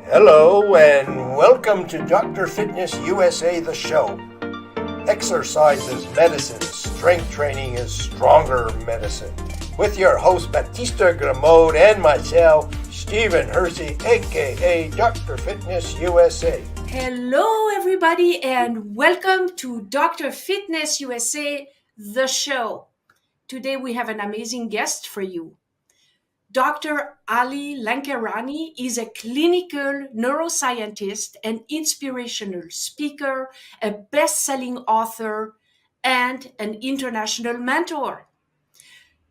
Hello and welcome to Dr. Fitness USA, the show. Exercise is medicine, strength training is stronger medicine. With your host Batista Gramode and myself, Stephen Hersey, aka Dr. Fitness USA. Hello, everybody, and welcome to Dr. Fitness USA, the show. Today we have an amazing guest for you. Dr. Ali Lankerani is a clinical neuroscientist and inspirational speaker, a best selling author, and an international mentor.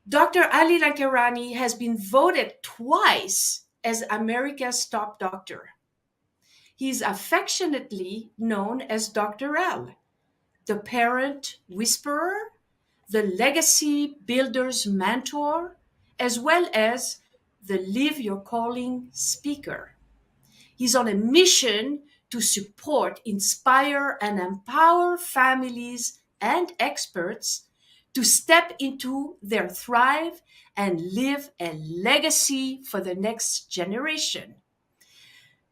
Dr. Ali Lankerani has been voted twice as America's top doctor. He is affectionately known as Dr. L, the parent whisperer, the legacy builder's mentor, as well as the Live Your Calling speaker. He's on a mission to support, inspire, and empower families and experts to step into their thrive and live a legacy for the next generation.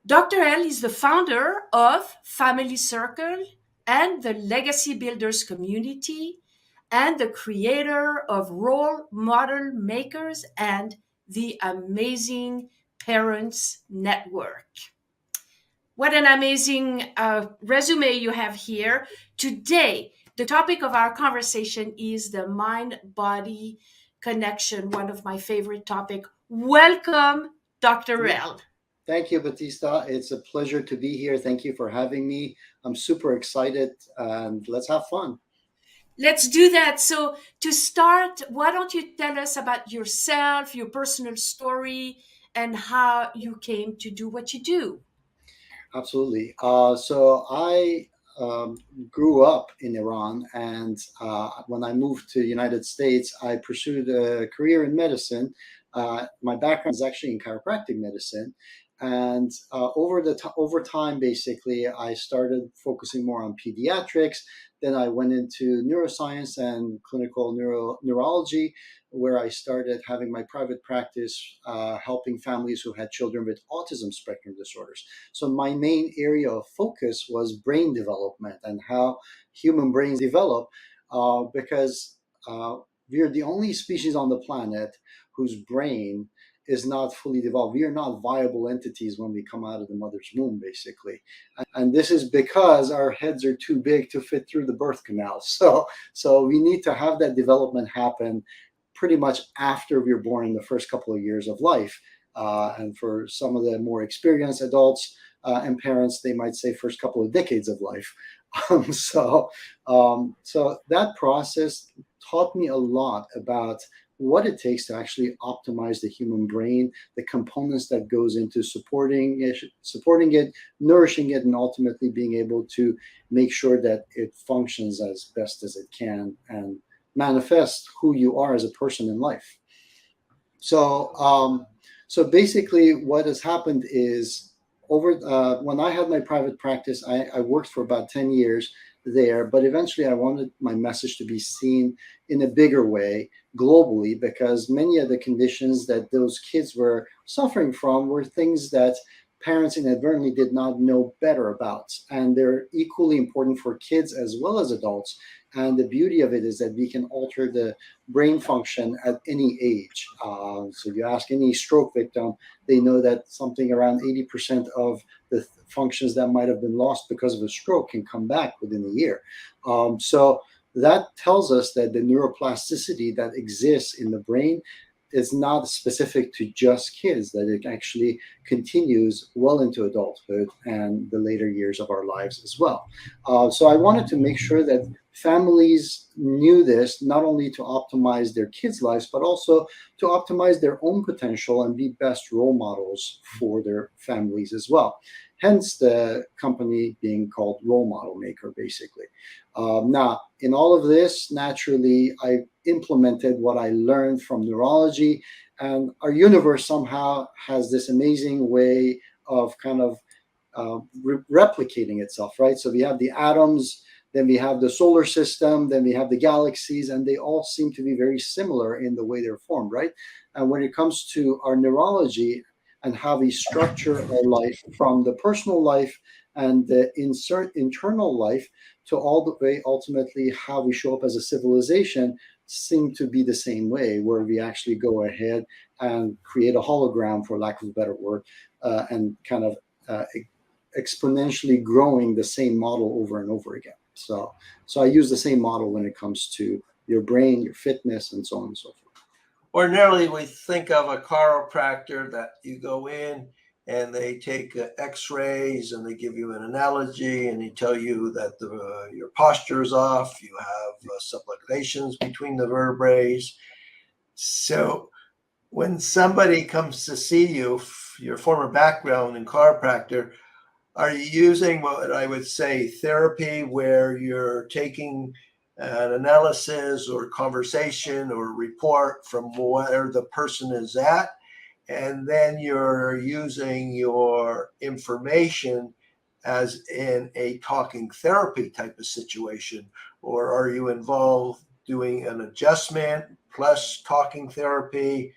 Dr. L is the founder of Family Circle and the Legacy Builders community and the creator of Role Model Makers and the Amazing Parents Network. What an amazing resume you have here. Today, the topic of our conversation is the mind-body connection, one of my favorite topics. Welcome, Dr. L. Thank you, Batista. It's a pleasure to be here. Thank you for having me. I'm super excited, and let's have fun. Let's do that. So, to start, why don't you tell us about yourself, your personal story, and how you came to do what you do? Absolutely. So I grew up in Iran, and when I moved to the United States, I pursued a career in medicine. My background is actually in chiropractic medicine, and over time, basically, I started focusing more on pediatrics. Then I went into neuroscience and clinical neurology, where I started having my private practice, helping families who had children with autism spectrum disorders. So my main area of focus was brain development and how human brains develop, because we are the only species on the planet whose brain is not fully developed. We are not viable entities when we come out of the mother's womb, basically. And this is because our heads are too big to fit through the birth canal. So we need to have that development happen pretty much after we're born in the first couple of years of life. And for some of the more experienced adults and parents, they might say first couple of decades of life. So that process taught me a lot about what it takes to actually optimize the human brain, the components that goes into supporting it, nourishing it, and ultimately being able to make sure that it functions as best as it can and manifest who you are as a person in life. So basically, what has happened is when I had my private practice, I worked for about 10 years there, but eventually I wanted my message to be seen in a bigger way globally, because many of the conditions that those kids were suffering from were things that parents inadvertently did not know better about, and they're equally important for kids as well as adults. And the beauty of it is that we can alter the brain function at any age. So you ask any stroke victim, they know that something around 80% of the functions that might have been lost because of a stroke can come back within a year. So that tells us that the neuroplasticity that exists in the brain is not specific to just kids, that it actually continues well into adulthood and the later years of our lives as well. So I wanted to make sure that families knew this, not only to optimize their kids' lives, but also to optimize their own potential and be best role models for their families as well. Hence the company being called Role Model Maker, basically. Now, in all of this, naturally, I implemented what I learned from neurology, and our universe somehow has this amazing way of kind of replicating itself, right? So we have the atoms, then we have the solar system, then we have the galaxies, and they all seem to be very similar in the way they're formed, right? And when it comes to our neurology, and how we structure our life from the personal life and the internal life to all the way ultimately how we show up as a civilization seem to be the same way, where we actually go ahead and create a hologram, for lack of a better word, and kind of exponentially growing the same model over and over again. So I use the same model when it comes to your brain, your fitness, and so on and so forth. Ordinarily, we think of a chiropractor that you go in and they take x-rays and they give you an analogy and they tell you that your posture is off, you have subluxations between the vertebrae. So when somebody comes to see you, your former background in chiropractor, are you using what I would say therapy, where you're taking an analysis or conversation or report from where the person is at, and then you're using your information as in a talking therapy type of situation? Or are you involved doing an adjustment plus talking therapy?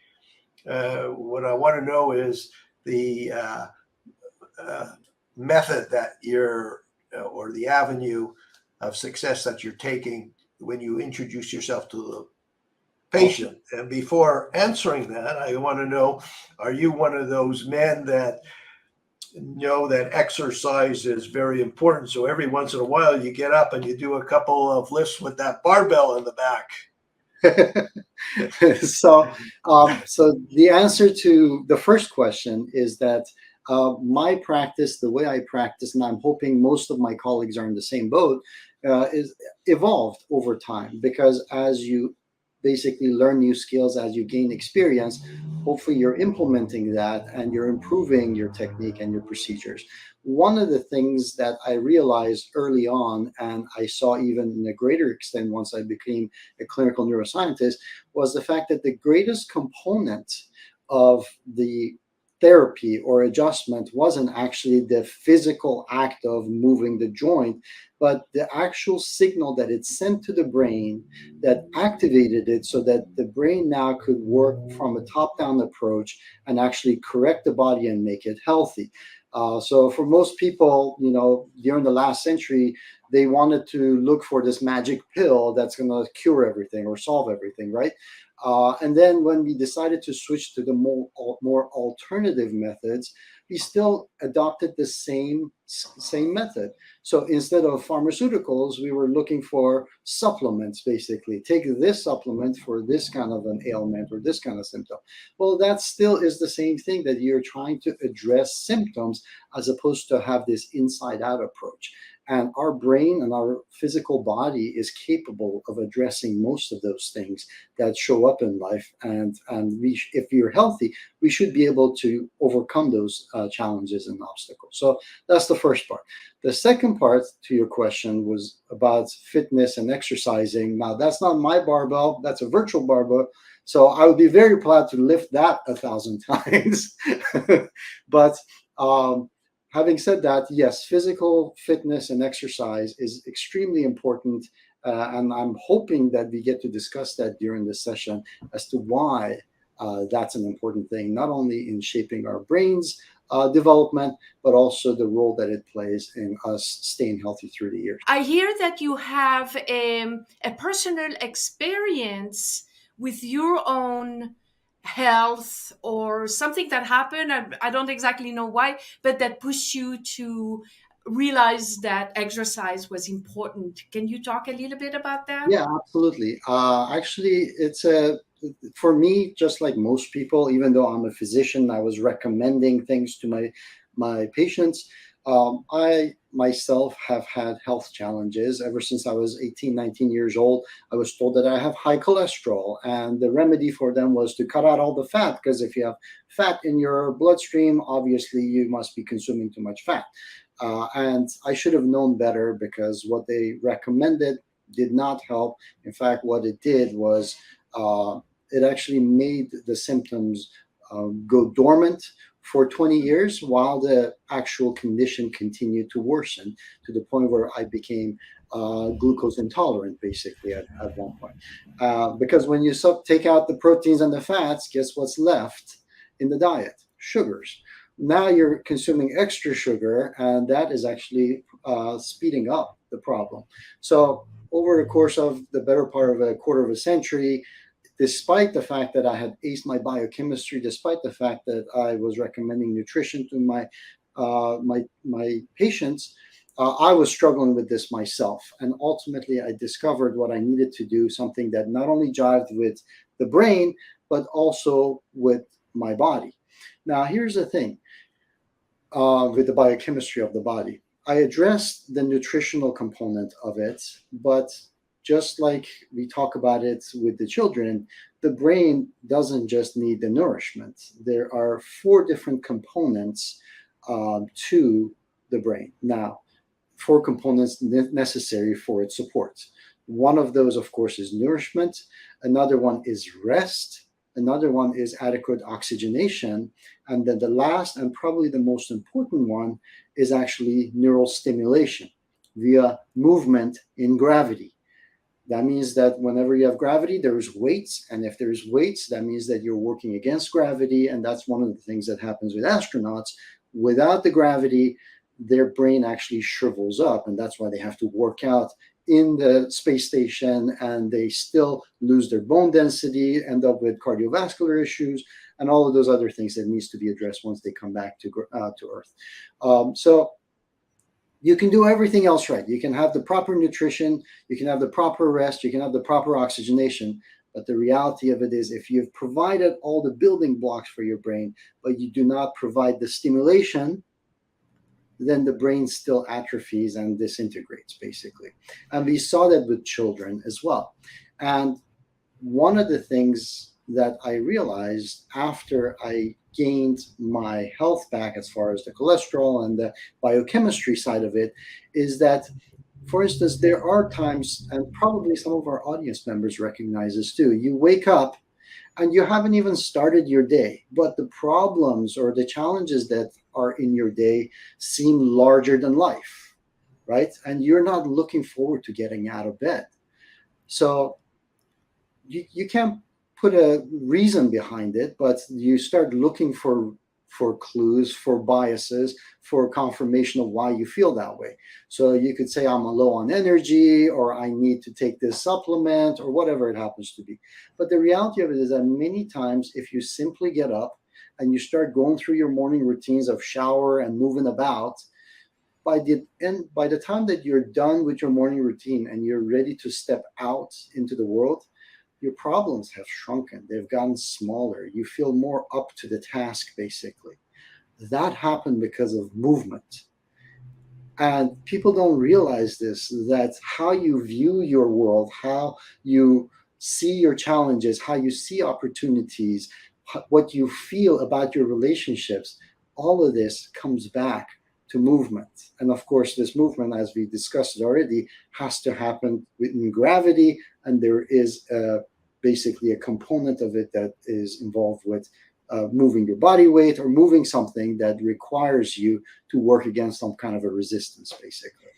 What I want to know is the method that you're, or the avenue of success that you're taking when you introduce yourself to the patient. And before answering that, I want to know, are you one of those men that know that exercise is very important, so every once in a while you get up and you do a couple of lifts with that barbell in the back? So the answer to the first question is that my practice, the way I practice, and I'm hoping most of my colleagues are in the same boat, is evolved over time, because as you basically learn new skills, as you gain experience, hopefully you're implementing that and you're improving your technique and your procedures. One of the things that I realized early on, and I saw even in a greater extent once I became a clinical neuroscientist, was the fact that the greatest component of the therapy or adjustment wasn't actually the physical act of moving the joint, but the actual signal that it sent to the brain that activated it, so that the brain now could work from a top-down approach and actually correct the body and make it healthy. So for most people, during the last century, they wanted to look for this magic pill that's going to cure everything or solve everything, right? And then when we decided to switch to the more alternative methods, we still adopted the same method. So instead of pharmaceuticals, we were looking for supplements, basically. Take this supplement for this kind of an ailment or this kind of symptom. Well, that still is the same thing, that you're trying to address symptoms as opposed to have this inside-out approach. And our brain and our physical body is capable of addressing most of those things that show up in life. And if you're healthy, we should be able to overcome those challenges and obstacles. So that's the first part. The second part to your question was about fitness and exercising. Now, that's not my barbell. That's a virtual barbell. So I would be very proud to lift that 1,000 times. But having said that, yes, physical fitness and exercise is extremely important, and I'm hoping that we get to discuss that during this session as to why that's an important thing, not only in shaping our brain's development, but also the role that it plays in us staying healthy through the years. I hear that you have a personal experience with your own health or something that happened. I don't exactly know why, but that pushed you to realize that exercise was important. Can you talk a little bit about that? Yeah, absolutely. Actually, for me, just like most people, even though I'm a physician, I was recommending things to my patients. I myself have had health challenges ever since I was 18, 19 years old. I was told that I have high cholesterol, and the remedy for them was to cut out all the fat, because if you have fat in your bloodstream, obviously you must be consuming too much fat. And I should have known better, because what they recommended did not help. In fact, what it did was it actually made the symptoms go dormant for 20 years while the actual condition continued to worsen, to the point where I became glucose intolerant, basically, at one point. Because when you take out the proteins and the fats, guess what's left in the diet? Sugars. Now you're consuming extra sugar, and that is actually speeding up the problem. So over the course of the better part of a quarter of a century, despite the fact that I had aced my biochemistry, despite the fact that I was recommending nutrition to my patients, I was struggling with this myself. And ultimately, I discovered what I needed to do, something that not only jived with the brain, but also with my body. Now, here's the thing with the biochemistry of the body. I addressed the nutritional component of it, but just like we talk about it with the children, the brain doesn't just need the nourishment. There are four different components to the brain. Now, four components necessary for its support. One of those, of course, is nourishment. Another one is rest. Another one is adequate oxygenation. And then the last and probably the most important one is actually neural stimulation via movement in gravity. That means that whenever you have gravity, there's weights. And if there's weights, that means that you're working against gravity. And that's one of the things that happens with astronauts. Without the gravity, their brain actually shrivels up. And that's why they have to work out in the space station, and they still lose their bone density, end up with cardiovascular issues, and all of those other things that needs to be addressed once they come back to Earth. So you can do everything else right. You can have the proper nutrition, you can have the proper rest, you can have the proper oxygenation. But the reality of it is, if you've provided all the building blocks for your brain, but you do not provide the stimulation, then the brain still atrophies and disintegrates, basically. And we saw that with children as well. And one of the things that I realized after I gained my health back, as far as the cholesterol and the biochemistry side of it, is that, for instance, there are times, and probably some of our audience members recognize this too, you wake up and you haven't even started your day, but the problems or the challenges that are in your day seem larger than life, right? And you're not looking forward to getting out of bed. So you can't put a reason behind it, but you start looking for clues, for biases, for confirmation of why you feel that way. So you could say, I'm low on energy, or I need to take this supplement, or whatever it happens to be. But the reality of it is that many times, if you simply get up and you start going through your morning routines of shower and moving about, by the time that you're done with your morning routine and you're ready to step out into the world, your problems have shrunken. They've gotten smaller. You feel more up to the task, basically. That happened because of movement. And people don't realize this, that how you view your world, how you see your challenges, how you see opportunities, what you feel about your relationships, all of this comes back to movement. And of course, this movement, as we discussed already, has to happen within gravity, and there is basically a component of it that is involved with moving your body weight or moving something that requires you to work against some kind of a resistance, basically.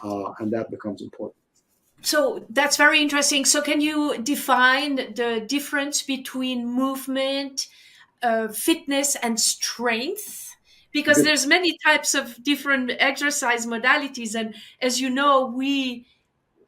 And that becomes important. So that's very interesting. So can you define the difference between movement, fitness, and strength? Because Good. there's many types of different exercise modalities, and as you know, we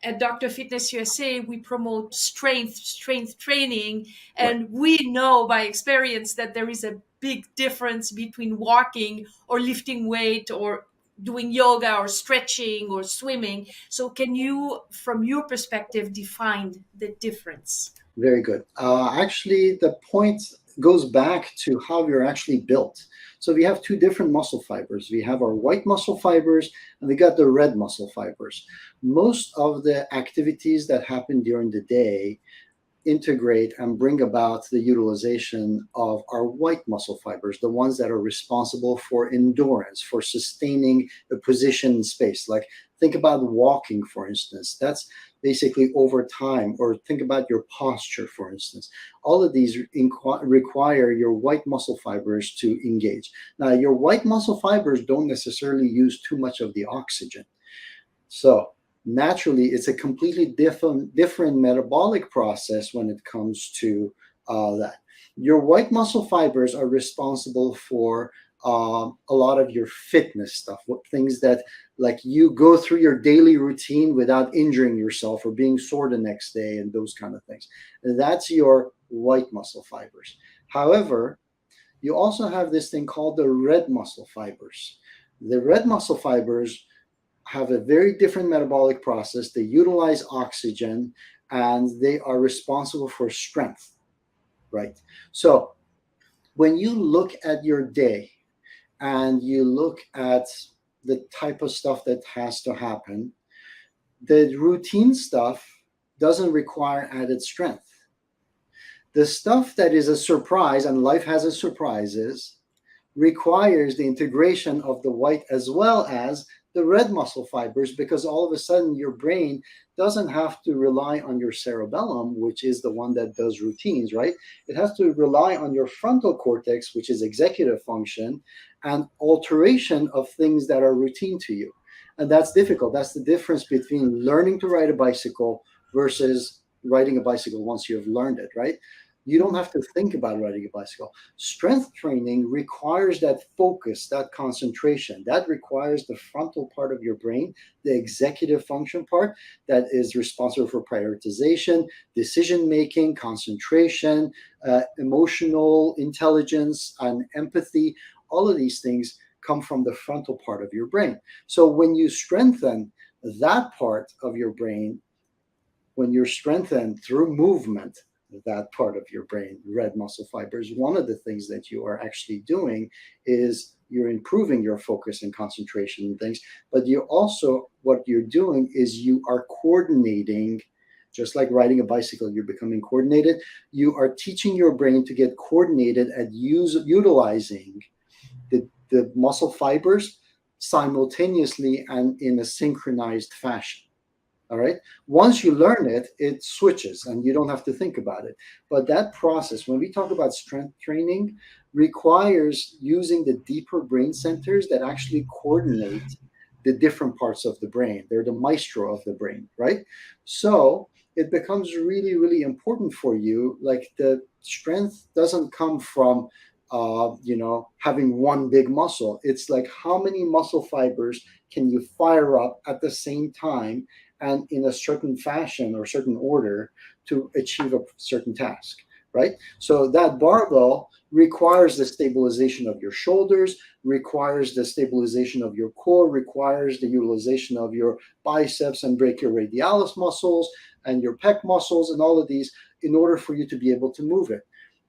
at Dr. Fitness USA, we promote strength training, and Right. we know by experience that there is a big difference between walking or lifting weight or doing yoga or stretching or swimming. So can you, from your perspective, define the difference? Very good. Actually, the point goes back to how you're actually built. So we have two different muscle fibers. We have our white muscle fibers, and we got the red muscle fibers. Most of the activities that happen during the day integrate and bring about the utilization of our white muscle fibers, the ones that are responsible for endurance, for sustaining a position in space. Like, think about walking, for instance. That's basically over time. Or think about your posture, for instance. All of these require your white muscle fibers to engage. Now, your white muscle fibers don't necessarily use too much of the oxygen. So naturally, it's a completely different metabolic process when it comes to that. Your white muscle fibers are responsible for a lot of your fitness stuff, what things that like you go through your daily routine without injuring yourself or being sore the next day and those kind of things. That's your white muscle fibers. However, you also have this thing called the red muscle fibers. The red muscle fibers have a very different metabolic process. They utilize oxygen and they are responsible for strength, right? So when you look at your day and you look at the type of stuff that has to happen, the routine stuff doesn't require added strength. The stuff that is a surprise, and life has its surprises, requires the integration of the white as well as the red muscle fibers, because all of a sudden your brain doesn't have to rely on your cerebellum, which is the one that does routines, right? It has to rely on your frontal cortex, which is executive function and alteration of things that are routine to you. And that's difficult. That's the difference between learning to ride a bicycle versus riding a bicycle once you've learned it, right? You don't have to think about riding a bicycle. Strength training requires that focus, that concentration. That requires the frontal part of your brain, the executive function part that is responsible for prioritization, decision making, concentration, emotional intelligence, and empathy. All of these things come from the frontal part of your brain. So when you strengthen that part of your brain, when you're strengthened through movement, that part of your brain, red muscle fibers, one of the things that you are actually doing is you're improving your focus and concentration and things, but you also, what you're doing is you are coordinating, just like riding a bicycle, you're becoming coordinated. You are teaching your brain to get coordinated at utilizing the muscle fibers simultaneously and in a synchronized fashion. All right. Once you learn it, it switches and you don't have to think about it. But that process, when we talk about strength training, requires using the deeper brain centers that actually coordinate the different parts of the brain. They're the maestro of the brain, right? So it becomes really, really important for you. Like the strength doesn't come from having one big muscle. It's like how many muscle fibers can you fire up at the same time and in a certain fashion or certain order to achieve a certain task, right? So that barbell requires the stabilization of your shoulders, requires the stabilization of your core, requires the utilization of your biceps and brachioradialis muscles and your pec muscles and all of these in order for you to be able to move it.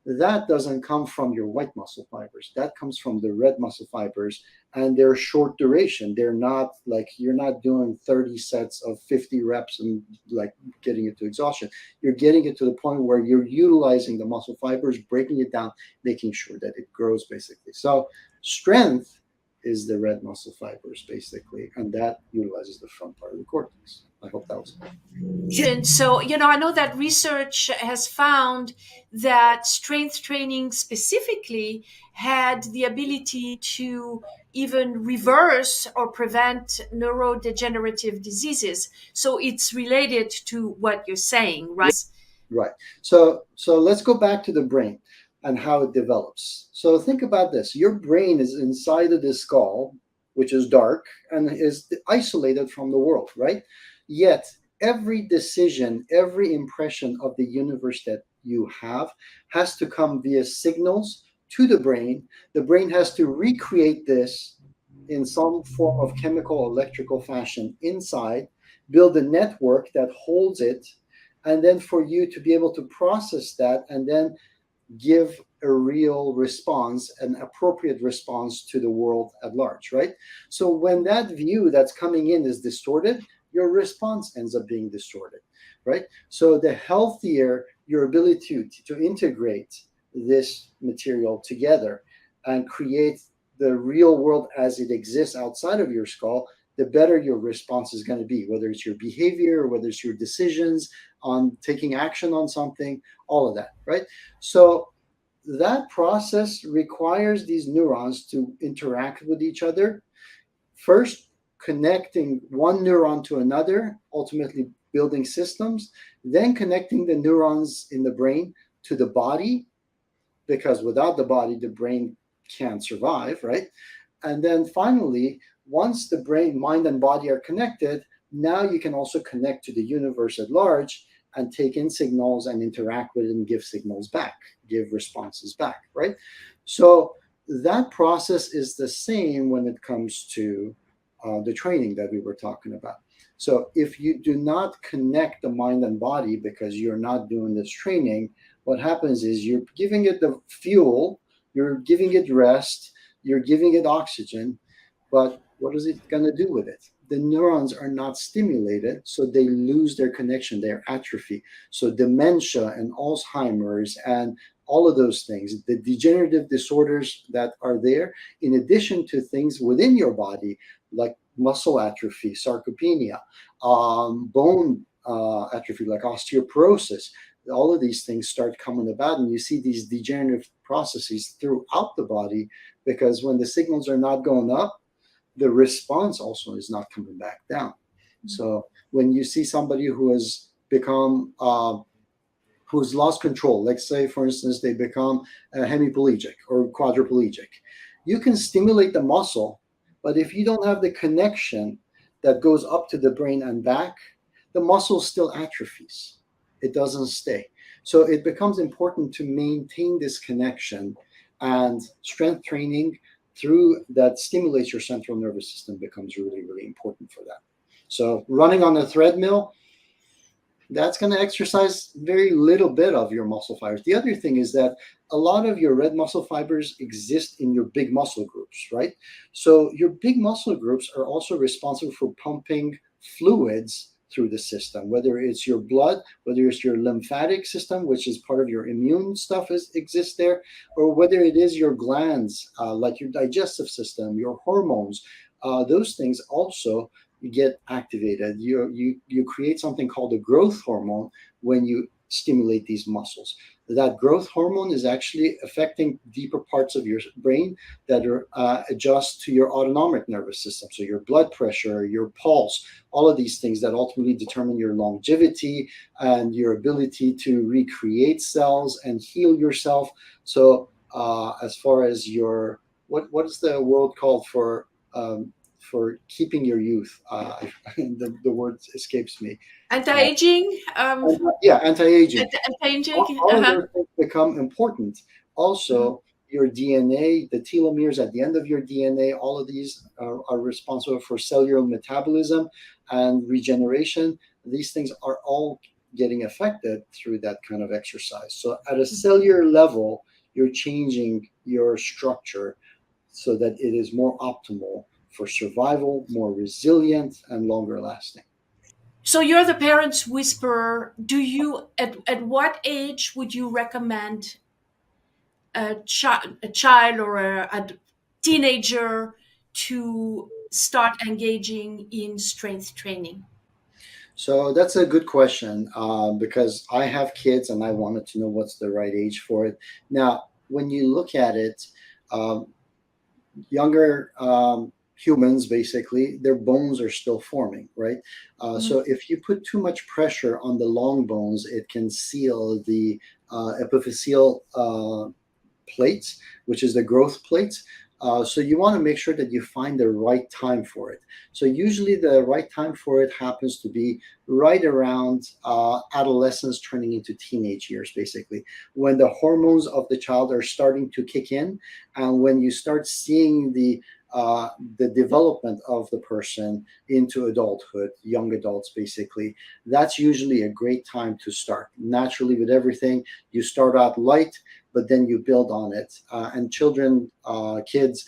That doesn't come from your white muscle fibers. That comes from the red muscle fibers, and they're short duration. They're not like, you're not doing 30 sets of 50 reps and like getting it to exhaustion. You're getting it to the point where you're utilizing the muscle fibers, breaking it down, making sure that it grows basically. So strength is the red muscle fibers basically, and that utilizes the front part of the cortex. I hope that was helpful. And so, I know that research has found that strength training specifically had the ability to even reverse or prevent neurodegenerative diseases. So it's related to what you're saying, right? Right. So let's go back to the brain and how it develops. So think about this. Your brain is inside of the skull, which is dark and is isolated from the world, right? Yet every decision, every impression of the universe that you have has to come via signals to the brain. The brain has to recreate this in some form of chemical, electrical fashion inside, build a network that holds it, and then for you to be able to process that and then give a real response, an appropriate response to the world at large, right? So when that view that's coming in is distorted, your response ends up being distorted, right? So the healthier your ability to integrate this material together and create the real world as it exists outside of your skull, the better your response is going to be, whether it's your behavior, or whether it's your decisions on taking action on something, all of that, right? So that process requires these neurons to interact with each other. First, connecting one neuron to another, ultimately building systems, then connecting the neurons in the brain to the body, because without the body, the brain can't survive, right? And then finally, once the brain, mind, and body are connected, now you can also connect to the universe at large and take in signals and interact with it and give signals back, give responses back, right? So that process is the same when it comes to the training that we were talking about. So if you do not connect the mind and body because you're not doing this training, what happens is you're giving it the fuel, you're giving it rest, you're giving it oxygen, but what is it going to do with it? The neurons are not stimulated, so they lose their connection, their atrophy. So dementia and Alzheimer's and all of those things, the degenerative disorders that are there, in addition to things within your body like muscle atrophy, sarcopenia, bone atrophy like osteoporosis, all of these things start coming about, and you see these degenerative processes throughout the body because when the signals are not going up, the response also is not coming back down. So when you see somebody who has become who's lost control, let's say for instance they become hemiplegic or quadriplegic, you can stimulate the muscle, but if you don't have the connection that goes up to the brain and back, the muscle still atrophies. It doesn't stay. So it becomes important to maintain this connection, and strength training through that stimulates your central nervous system becomes really, really important for that. So running on a treadmill, that's going to exercise very little bit of your muscle fibers. The other thing is that a lot of your red muscle fibers exist in your big muscle groups, right? So your big muscle groups are also responsible for pumping fluids through the system, whether it's your blood, whether it's your lymphatic system, which is part of your immune stuff exists there, or whether it is your glands, like your digestive system, your hormones, those things also get activated. You create something called a growth hormone when you stimulate these muscles. That growth hormone is actually affecting deeper parts of your brain that are adjust to your autonomic nervous system. So your blood pressure, your pulse, all of these things that ultimately determine your longevity and your ability to recreate cells and heal yourself. So as far as your what is the word called for keeping your youth? The word escapes me. Anti-aging. Yeah, anti-aging. Anti-aging. All of Uh-huh. those things become important. Also, your DNA, the telomeres at the end of your DNA, all of these are responsible for cellular metabolism and regeneration. These things are all getting affected through that kind of exercise. So, at a cellular level, you're changing your structure so that it is more optimal for survival, more resilient, and longer lasting. So you're the parents whisperer. Do you at what age would you recommend a child or a teenager to start engaging in strength training? So that's a good question because I have kids and I wanted to know what's the right age for it. Now, when you look at it, um, younger humans basically their bones are still forming, right? Mhm. So if you put too much pressure on the long bones, it can seal the epiphyseal plates, which is the growth plates. So you want to make sure that you find the right time for it. So usually the right time for it happens to be right around adolescence turning into teenage years, basically, when the hormones of the child are starting to kick in, and when you start seeing the development of the person into adulthood, young adults, basically, that's usually a great time to start. Naturally, with everything, you start out light, but then you build on it. And children, kids,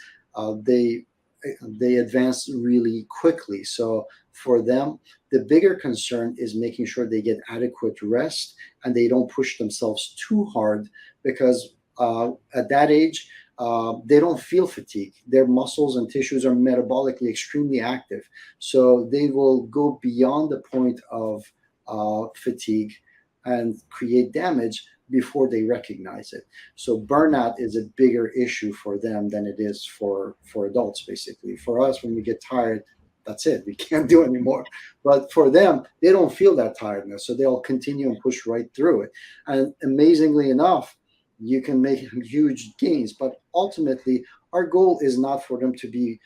they advance really quickly. So for them, the bigger concern is making sure they get adequate rest and they don't push themselves too hard because at that age, they don't feel fatigue. Their muscles and tissues are metabolically extremely active. So they will go beyond the point of fatigue and create damage before they recognize it. So burnout is a bigger issue for them than it is for adults, basically. For us, when we get tired, that's it. We can't do anymore. But for them, they don't feel that tiredness. So they'll continue and push right through it. And amazingly enough, you can make huge gains. But ultimately, our goal is not for them to be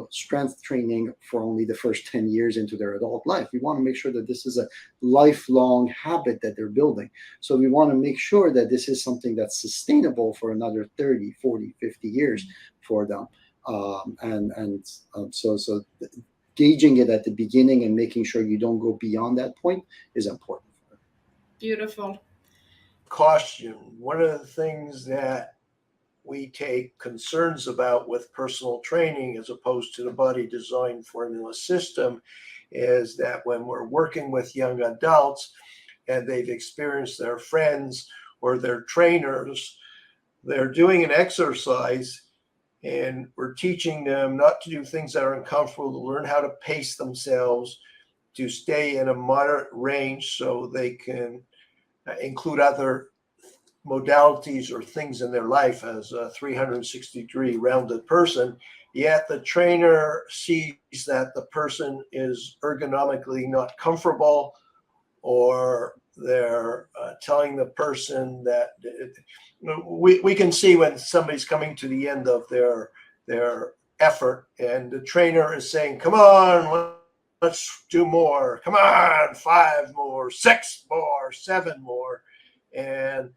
strength training for only the first 10 years into their adult life. We want to make sure that this is a lifelong habit that they're building. So we want to make sure that this is something that's sustainable for another 30, 40, 50 years for them. So gauging it at the beginning and making sure you don't go beyond that point is important. Beautiful. Caution. One of the things that we take concerns about with personal training as opposed to the body design formula system is that when we're working with young adults and they've experienced their friends or their trainers, they're doing an exercise and we're teaching them not to do things that are uncomfortable, to learn how to pace themselves, to stay in a moderate range so they can include other modalities or things in their life as a 360-degree rounded person, yet the trainer sees that the person is ergonomically not comfortable, or they're telling the person that we can see when somebody's coming to the end of their effort and the trainer is saying, come on, let's do more, come on, 5 more, 6 more, 7 more. And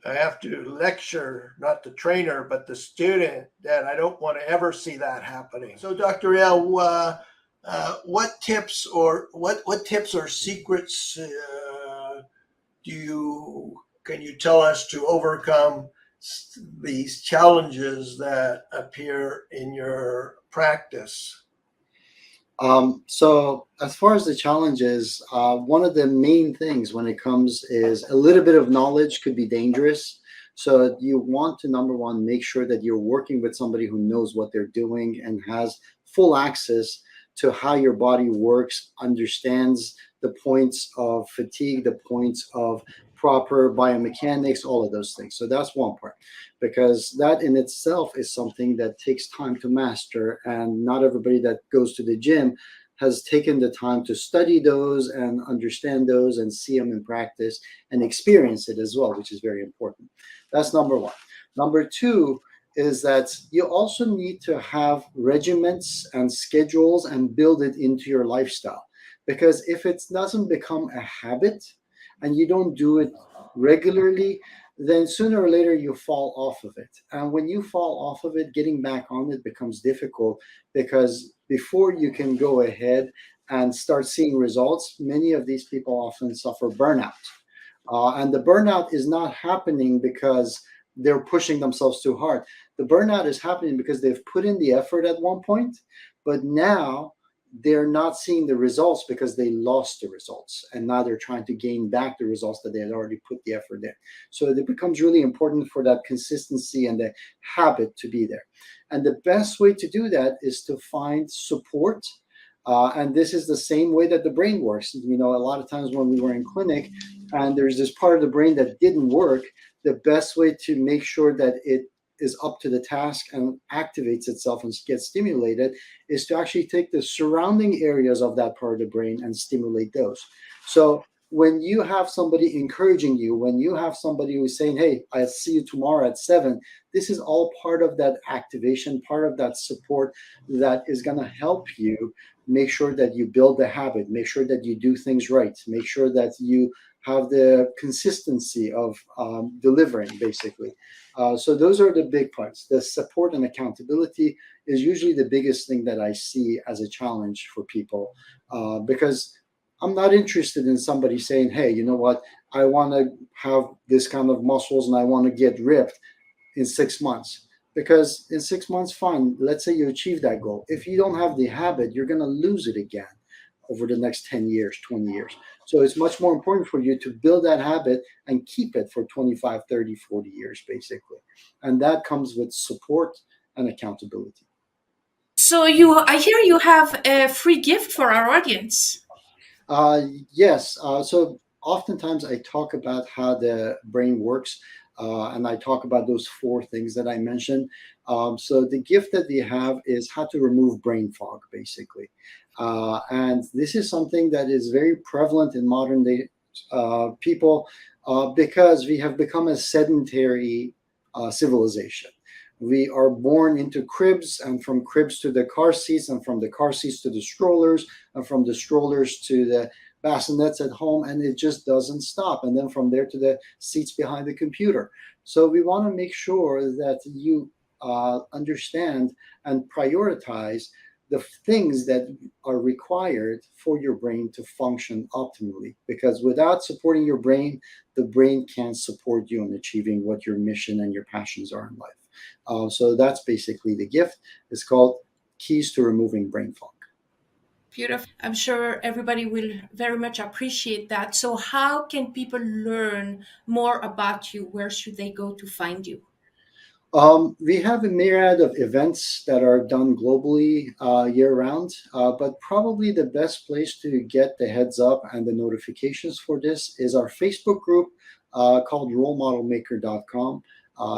I have to lecture, not the trainer, but the student, that I don't want to ever see that happening. So, Dr. L, what tips or secrets can you tell us to overcome these challenges that appear in your practice? So as far as the challenges, one of the main things when it comes is a little bit of knowledge could be dangerous. So you want to, number one, make sure that you're working with somebody who knows what they're doing and has full access to how your body works, understands the points of fatigue, the points of proper biomechanics, all of those things. So that's one part, because that in itself is something that takes time to master, and not everybody that goes to the gym has taken the time to study those and understand those and see them in practice and experience it as well, which is very important. That's number one. Number two is that you also need to have regiments and schedules and build it into your lifestyle, because if it doesn't become a habit and you don't do it regularly, then sooner or later you fall off of it. And when you fall off of it, getting back on it becomes difficult, because before you can go ahead and start seeing results, many of these people often suffer burnout. And the burnout is not happening because they're pushing themselves too hard. The burnout is happening because they've put in the effort at one point, but now they're not seeing the results because they lost the results, and now they're trying to gain back the results that they had already put the effort in. So it becomes really important for that consistency and the habit to be there. And the best way to do that is to find support. And this is the same way that the brain works. A lot of times when we were in clinic and there's this part of the brain that didn't work, the best way to make sure that it is up to the task and activates itself and gets stimulated is to actually take the surrounding areas of that part of the brain and stimulate those. So when you have somebody encouraging you, when you have somebody who's saying, hey, I'll see you tomorrow at 7, this is all part of that activation, part of that support that is going to help you make sure that you build the habit, make sure that you do things right, make sure that you have the consistency of delivering, basically. So those are the big parts. The support and accountability is usually the biggest thing that I see as a challenge for people, because I'm not interested in somebody saying, hey, you know what, I want to have this kind of muscles and I want to get ripped in 6 months. Because in 6 months, fine, let's say you achieve that goal. If you don't have the habit, you're going to lose it again over the next 10 years, 20 years. So it's much more important for you to build that habit and keep it for 25, 30, 40 years, basically. And that comes with support and accountability. So I hear you have a free gift for our audience. Yes. So oftentimes I talk about how the brain works, and I talk about those 4 things that I mentioned. So the gift that we have is how to remove brain fog, basically. And this is something that is very prevalent in modern day people. because we have become a sedentary civilization. We are born into cribs, and from cribs to the car seats, and from the car seats to the strollers, and from the strollers to the bassinets at home, and it just doesn't stop. And then from there to the seats behind the computer. So we want to make sure that you understand and prioritize the things that are required for your brain to function optimally. Because without supporting your brain, the brain can't support you in achieving what your mission and your passions are in life. So that's basically the gift. It's called Keys to Removing Brain Fog. Beautiful. I'm sure everybody will very much appreciate that. So how can people learn more about you? Where should they go to find you? We have a myriad of events that are done globally year round, but probably the best place to get the heads up and the notifications for this is our Facebook group called rolemodelmaker.com.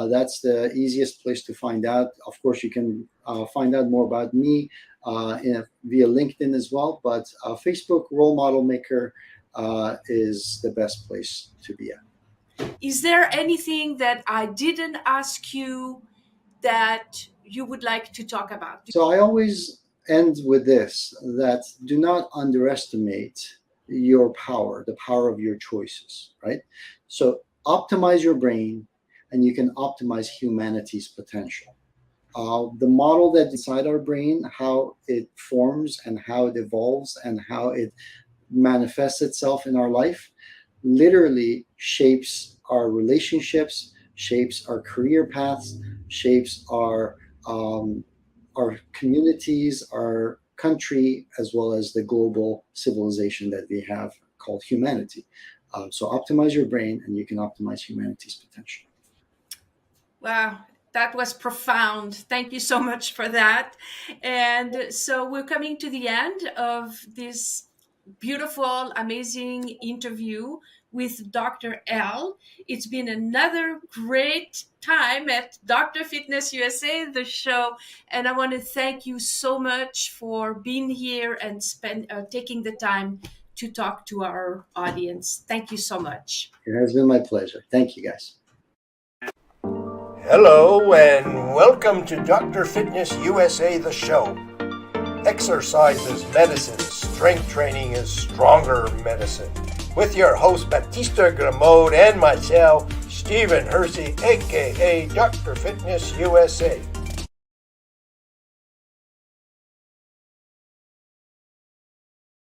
That's the easiest place to find out. Of course, you can find out more about me via LinkedIn as well, but Facebook Role Model Maker is the best place to be at. Is there anything that I didn't ask you that you would like to talk about? So I always end with this, that do not underestimate your power, the power of your choices, right? So optimize your brain and you can optimize humanity's potential. The model that's inside our brain, how it forms and how it evolves and how it manifests itself in our life, literally shapes our relationships, shapes our career paths, shapes our communities, our country, as well as the global civilization that we have called humanity. So optimize your brain and you can optimize humanity's potential. Wow, that was profound. Thank you so much for that. And so we're coming to the end of this beautiful, amazing interview with Dr. L. It's been another great time at Dr. Fitness USA, the show. And I want to thank you so much for being here and taking the time to talk to our audience. Thank you so much. It has been my pleasure. Thank you, guys. Hello and welcome to Dr. Fitness USA, the show. Exercise is medicine, strength training is stronger medicine. With your host Batista Gramode and myself, Stephen Hersey, aka Dr. Fitness USA.